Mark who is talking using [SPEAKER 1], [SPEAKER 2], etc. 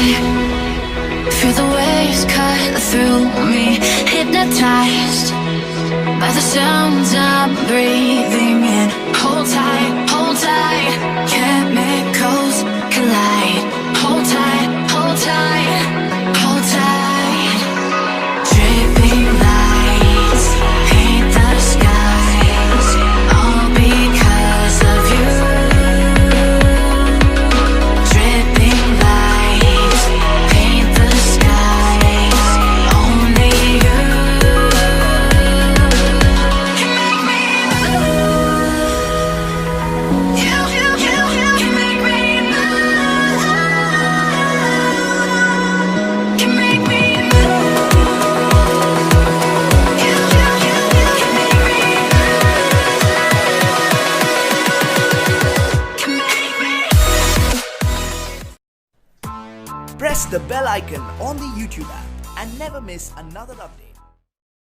[SPEAKER 1] Feel the waves cut through me, hypnotized by the sounds I'm breathing in. Hold tight, hold tight. Chemicals collide. Hold tight, hold tight, hold tight. Dripping lights paint the skies, all because of you. Dripping lights paint the skies, only you can make me move. You can make me move. Can make me move. You can make me move. Can make me.
[SPEAKER 2] Press the bell icon on the YouTube app and never miss another update.